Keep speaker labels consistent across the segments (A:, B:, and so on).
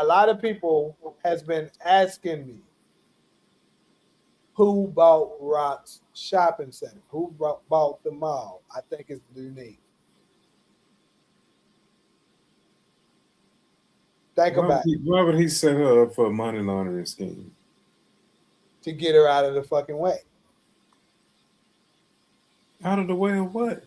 A: a lot of people has been asking me who bought Rock's shopping center, who bought the mall. I think it's unique. Think about it.
B: Why would he set her up for a money laundering scheme?
A: To get her out of the fucking way.
B: Out of the way of what?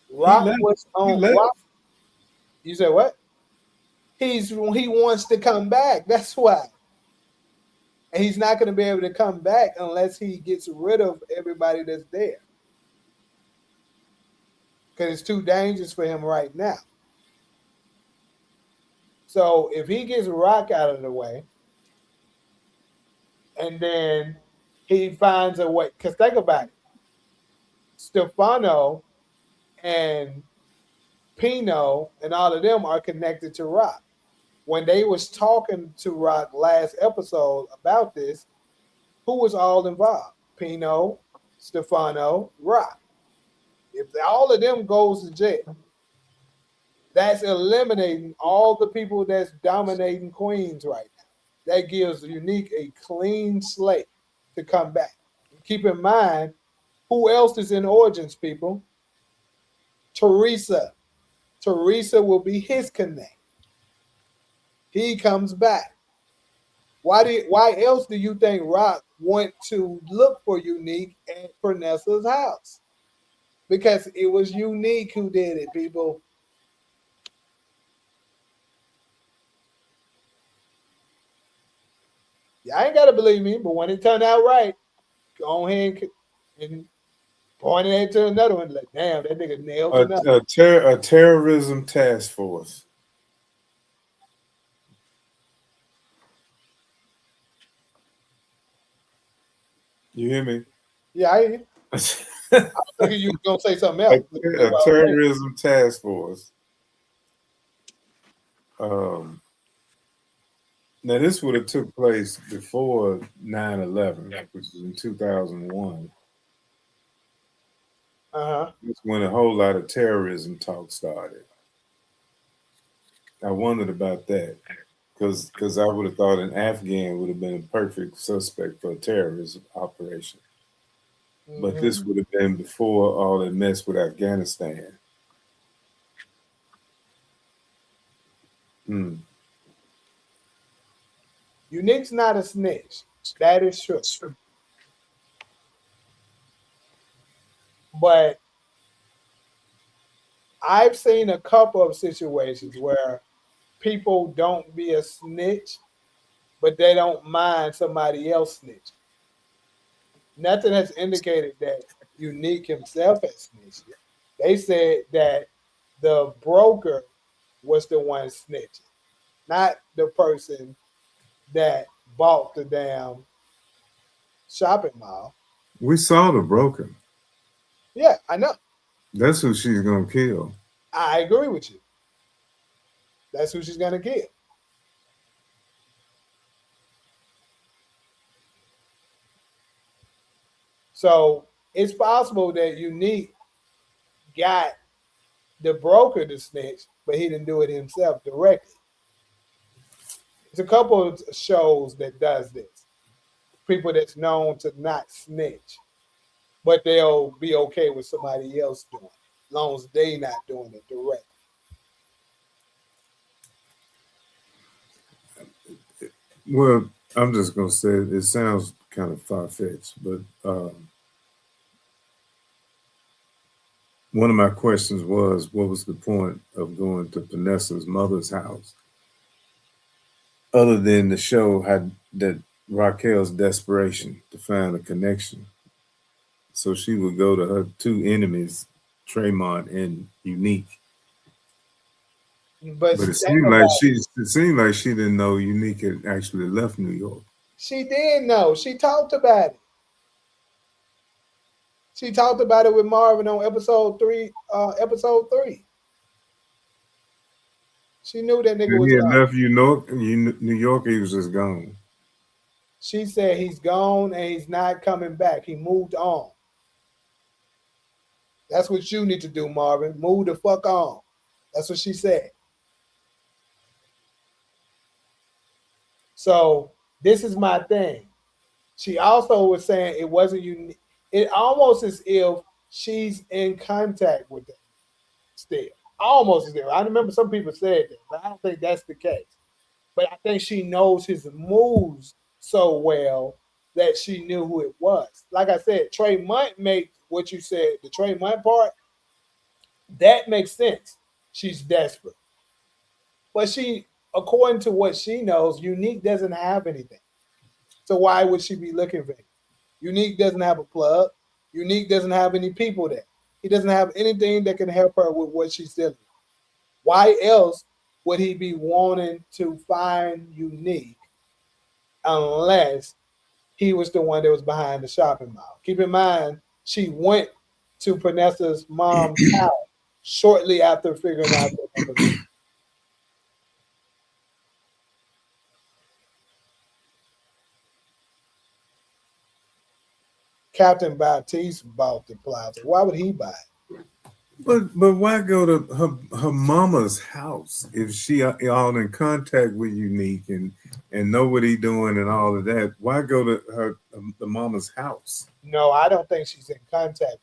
B: He
A: Rock
B: left.
A: was
B: He
A: on
B: left.
A: Rock. You said what? He wants to come back. That's why. And he's not going to be able to come back unless he gets rid of everybody that's there. Because it's too dangerous for him right now. So if he gets Rock out of the way, and then he finds a way, because think about it, Stefano and Pino and all of them are connected to Rock. When they was talking to Rock last episode about this, who was all involved? Pino, Stefano, Rock. If all of them goes to jail, that's eliminating all the people that's dominating Queens right now. That gives Unique a clean slate to come back. Keep in mind, who else is in Origins, people? Teresa. Teresa will be his connect. He comes back. Why else do you think Rock went to look for Unique at Vanessa's house? Because it was Unique who did it, people. Y'all ain't gotta believe me, but when it turned out right, go ahead and point it to another one. Like, damn, that nigga nailed another.
B: A terrorism task force. You hear me?
A: Yeah, I was thinking you was gonna say something else.
B: A terrorism task force. Um, Now this would have took place before 9/11, which was in 2001.
A: Uh-huh.
B: That's when a whole lot of terrorism talk started. I wondered about that because I would have thought an Afghan would have been a perfect suspect for a terrorism operation. But
A: Mm-hmm.
B: this would have been before all that mess with Afghanistan. Hmm.
A: Unique's not a snitch. That is true. But I've seen a couple of situations where people don't be a snitch, but they don't mind somebody else snitching. Nothing has indicated that Unique himself has snitched. They said that the broker was the one snitching, not the person that bought the damn shopping mall.
B: We saw the broker.
A: Yeah, I know.
B: That's who she's gonna kill.
A: I agree with you. That's who she's gonna kill. So it's possible that Unique got the broker to snitch, but he didn't do it himself directly. There's a couple of shows that does this. People that's known to not snitch, but they'll be okay with somebody else doing it, as long as they not doing it directly.
B: Well, I'm just gonna say it sounds kind of far fetched, but one of my questions was, what was the point of going to Vanessa's mother's house, other than to show how that Raquel's desperation to find a connection, so she would go to her two enemies, Tremont and Unique.
A: But
B: But
A: think about it.
B: it seemed like she didn't know Unique had actually left New York.
A: She did know. She talked about it. She talked about it with Marvin on episode three. Episode three. She knew that nigga
B: Then
A: was
B: he had
A: gone.
B: left New York. He was just gone.
A: She said he's gone and he's not coming back. He moved on. That's what you need to do, Marvin. Move the fuck on. That's what she said. So this is my thing. She also was saying it wasn't unique. It almost as if she's in contact with them still. Almost as if. I remember some people said that, but I don't think that's the case. But I think she knows his moves so well that she knew who it was. Like I said, Trey Munt makes what you said, the Trey Munt part, that makes sense. She's desperate. But she, according to what she knows, Unique doesn't have anything. So why would she be looking for him? Unique doesn't have a plug. Unique doesn't have any people there. He doesn't have anything that can help her with what she's dealing with. Why else would he be wanting to find Unique unless he was the one that was behind the shopping mall? Keep in mind, she went to Vanessa's mom's house shortly after figuring out that number. Captain Baptiste bought the Plaza. Why would he buy it?
B: But why go to her mama's house if she all in contact with Unique and know what he doing and all of that? Why go to her the mama's house?
A: No, I don't think she's in contact.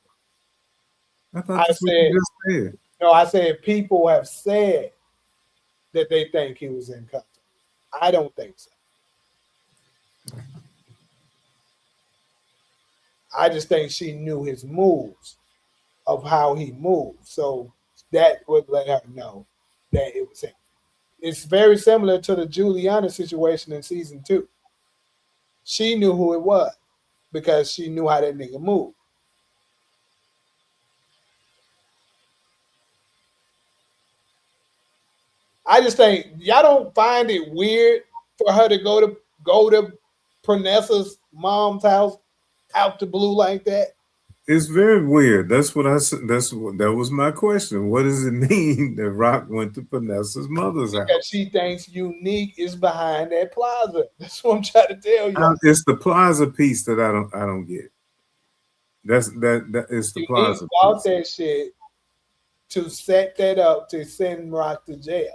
B: I thought
A: I
B: that's what you
A: said,
B: just said.
A: no, I said people have said that they think he was in contact. I don't think so. I just think she knew his moves of how he moved. So that would let her know that it was him. It's very similar to the Juliana situation in season two. She knew who it was because she knew how that nigga moved. I just think y'all don't find it weird for her to go to Pranessa's mom's house out the blue like that
B: It's very weird. That's what I said. That was my question. What does it mean that Rock went to Vanessa's mother's
A: because
B: house?
A: she thinks Unique is behind that plaza. That's what I'm trying to tell you.
B: It's the Plaza piece that I don't get. That it's the
A: Unique
B: Plaza
A: bought
B: piece.
A: that shit to set that up to send Rock to jail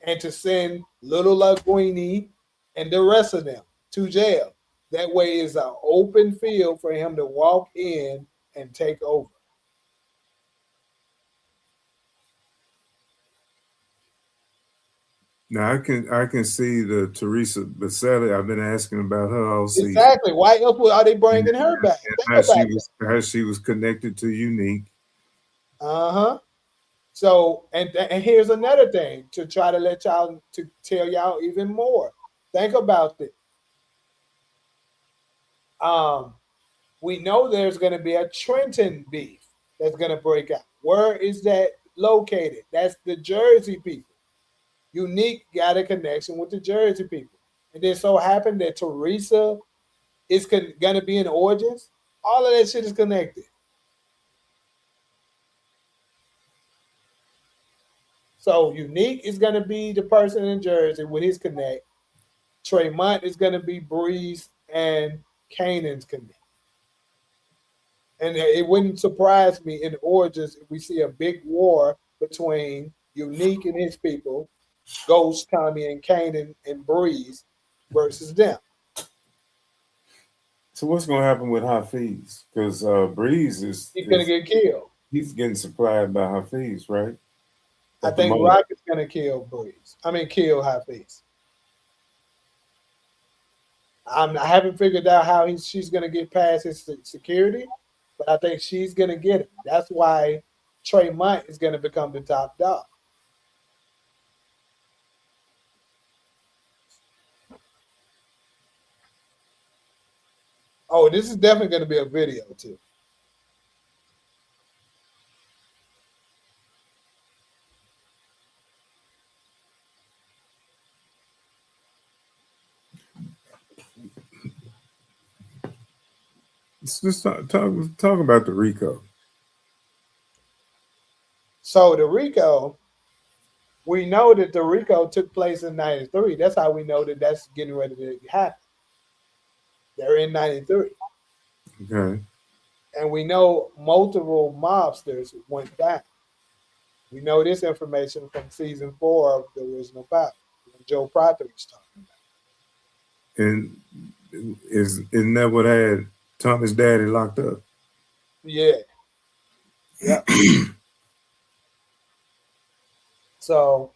A: and to send Little Linguini and the rest of them to jail. That way it's an open field for him to walk in and take over.
B: Now I can see the Teresa Baselli. I've been asking about her all season,
A: Exactly. Why else are they
B: and,
A: bringing her back?
B: and
A: Think
B: how
A: about
B: she
A: it.
B: was connected to Unique.
A: Uh-huh. So, and here's another thing to try to let y'all to tell y'all even more. Think about this. Um, we know there's going to be a Trenton beef that's going to break out. Where is that located? That's the Jersey people. Unique got a connection with the Jersey people, and then so happened that Teresa is going to be in Origins. All of that shit is connected. So Unique is going to be the person in Jersey with his connect. Tremont is going to be Breeze and Kanan's connect. And it wouldn't surprise me in Origins if we see a big war between Unique and his people, Ghost, Tommy, and Kanan and Breeze versus them.
B: So what's gonna happen with Hafiz? Because Breeze is
A: He's going to
B: is
A: get killed.
B: he's getting supplied by Hafiz, right?
A: I
B: At the
A: think
B: moment.
A: Rock is going to kill Breeze. I mean, kill Hafiz. I haven't figured out how she's going to get past his security, but I think she's going to get him. That's why Trey Mont is going to become the top dog. Oh, this is definitely going to be a video too.
B: Let's just talk about the Rico.
A: So the Rico, we know that the Rico took place in '93. That's how we know that that's getting ready to happen. They're in '93,
B: Okay.
A: and we know multiple mobsters went down. We know this information from season 4 of the original Power, when Joe Proctor was talking about.
B: And isn't that what had Tommy's daddy locked up?
A: Yeah, yep. So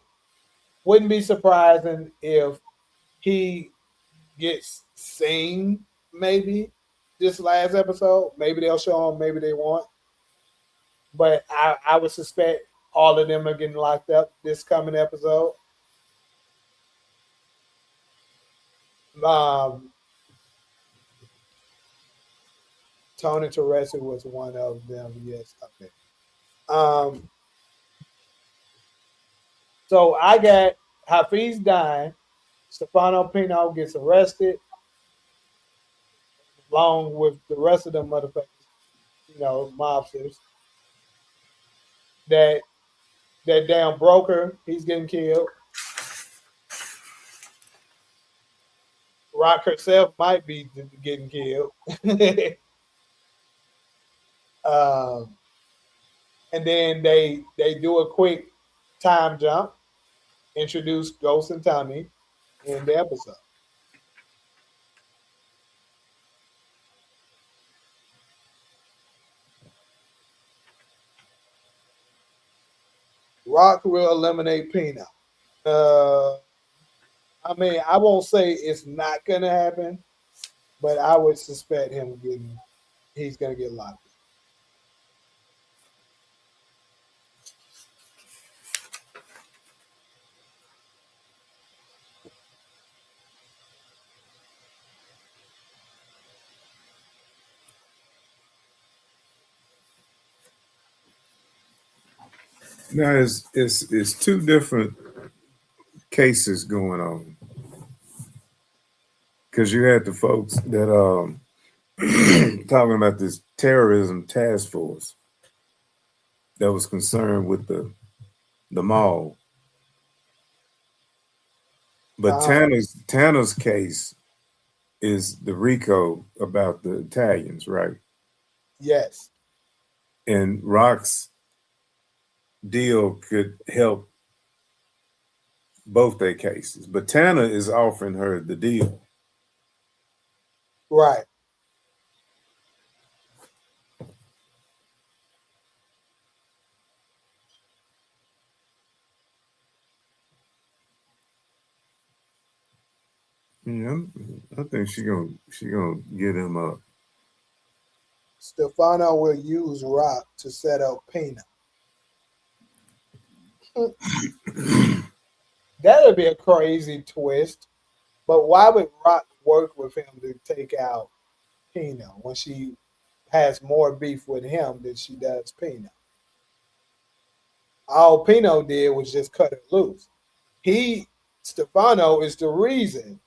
A: wouldn't be surprising if he gets seen maybe this last episode. Maybe they'll show him, maybe they won't. But I would suspect all of them are getting locked up this coming episode. Um, Tony Teresi was one of them. Yes. Okay. Um, so I got Hafiz dying. Stefano Pino gets arrested along with the rest of them motherfuckers, mobsters. That that damn broker, he's getting killed. Rock herself might be getting killed. um, and then they do a quick time jump, introduce Ghost and Tommy in the episode. Rock will eliminate Pino. Uh, I mean, I won't say it's not gonna happen, but I would suspect he's gonna get locked up.
B: Now it's two different cases going on because you had the folks that talking about this terrorism task force that was concerned with the mall, but
A: Uh,
B: Tanner's case is the Rico about the Italians, right?
A: yes,
B: And Rock's deal could help both their cases, but Tanner is offering her the deal.
A: right.
B: Yeah, I think she gonna get him up.
A: Stefano will use Rock to set up Pino. That'd be a crazy twist. But why would Rock work with him to take out Pino when she has more beef with him than she does Pino? All Pino did was just cut her loose. He Stefano is the reason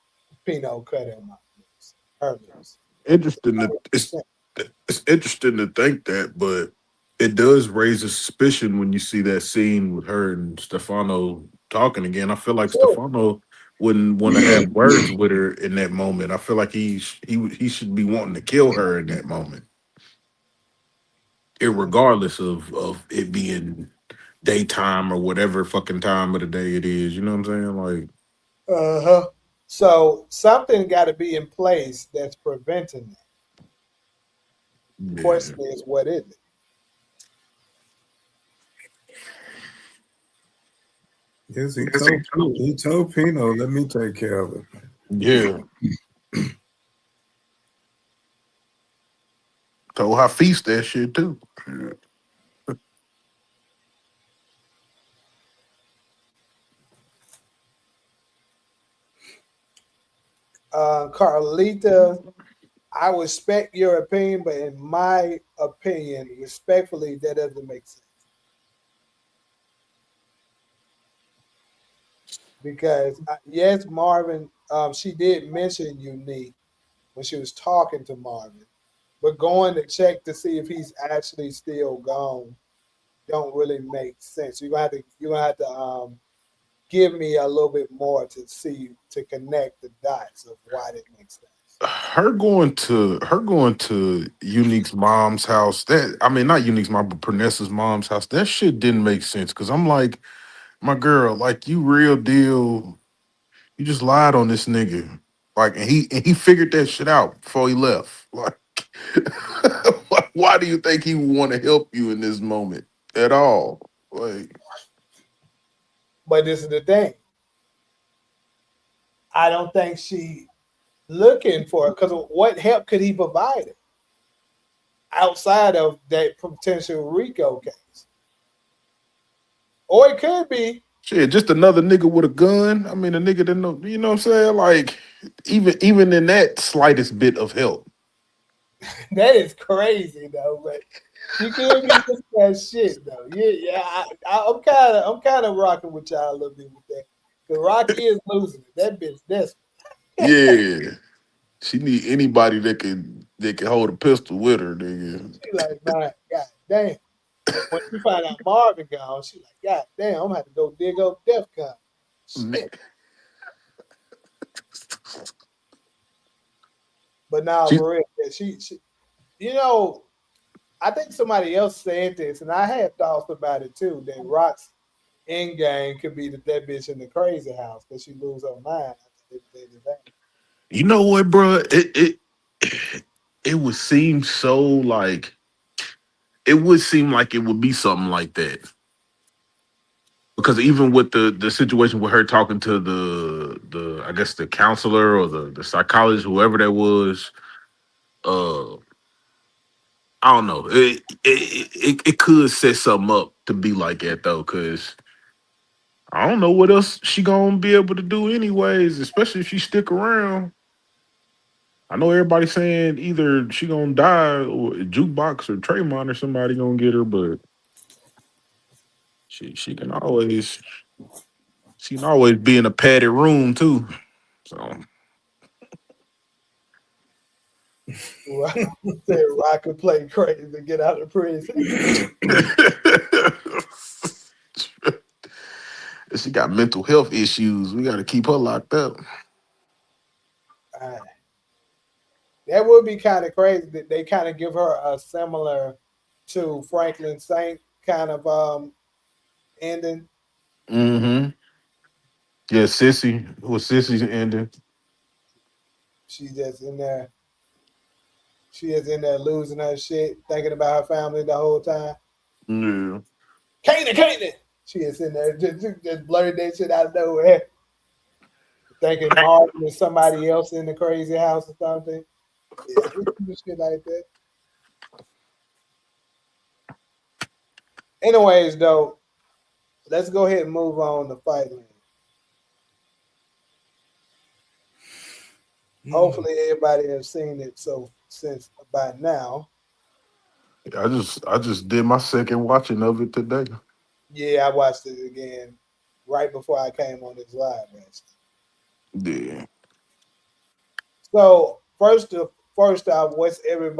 A: Pino cut him out loose. Her loose.
C: Interesting.
A: That would make sense.
C: It's interesting to think that, but it does raise a suspicion when you see that scene with her and Stefano talking again. I feel like
A: Sure.
C: Stefano wouldn't want to have words with her in that moment. I feel like he should be wanting to kill her in that moment, regardless of it being daytime or whatever fucking time of the day it is. You know what I'm saying? Like,
A: Uh-huh. So something got to be in place that's preventing that.
C: yeah,
A: Question is, what is it?
B: Yes, he told Pino, let me take care of it.
C: yeah. Told her feast that shit too.
A: Carlita, I respect your opinion, but in my opinion, respectfully, that doesn't make sense. Because yes, Marvin, she did mention Unique when she was talking to Marvin, but going to check to see if he's actually still gone don't really make sense. You're gonna have to give me a little bit more to see to connect the dots of why that makes sense.
C: Her going to Unique's mom's house. That I mean, not Unique's mom, but Pernessa's mom's house. That shit didn't make sense because I'm like, my girl, like you real deal. You just lied on this nigga. Like, and he figured that shit out before he left. Like, why do you think he would want to help you in this moment at all? Like,
A: But this is the thing. I don't think she looking for it because what help could he provide her outside of that potential Rico case? Or it could be
C: shit, just another nigga with a gun. I mean, a nigga that know, you know what I'm saying? Like, even in that slightest bit of help.
A: that is crazy though, but she could be just that shit though. Yeah, yeah. I'm kind of rocking with y'all a little bit with that. Cause Rock is losing it. That bitch desperate.
C: Yeah. She need anybody that can hold a pistol with her, nigga.
A: She like, man, god damn. And when she find out Marvin gone, she like, god damn, I'm gonna have to go dig up Defcon. Shit. But now
C: She
A: for real, yeah, she you know, I think somebody else said this, and I had thoughts about it too. That Rock's endgame could be that bitch in the crazy house because she lose her mind after they did that.
C: You know what, bro? It would seem so like it would seem like it would be something like that. Because even with the situation with her talking to the I guess the counselor or the psychologist, whoever that was, uh I don't know. It could set something up to be like that though, because I don't know what else she gonna be able to do anyways, especially if she stick around. I know everybody saying either she gonna die or jukebox or Trayvon or somebody gonna get her, but she can always be in a padded room too. So
A: Rock said Rock could play crazy to get out of prison.
C: she got mental health issues. We got to keep her locked up.
A: Uh, that would be kind of crazy that they kind of give her a similar to Franklin Saint kind of ending.
C: Mm-hmm. Yeah, Sissy. Was Sissy's ending?
A: She just in there. She is in there losing her shit, thinking about her family the whole time.
C: Yeah.
A: Kanan, Kanan. She is in there just blurting that shit out of nowhere, thinking Martin is somebody else in the crazy house or something. Yeah, just shit like that. Anyways, though, let's go ahead and move on to Fight Land. Hopefully, everybody has seen it so since by now.
C: I just did my second watching of it today.
A: Yeah, I watched it again right before I came on this live. Actually.
C: Yeah.
A: So first off, what's everybody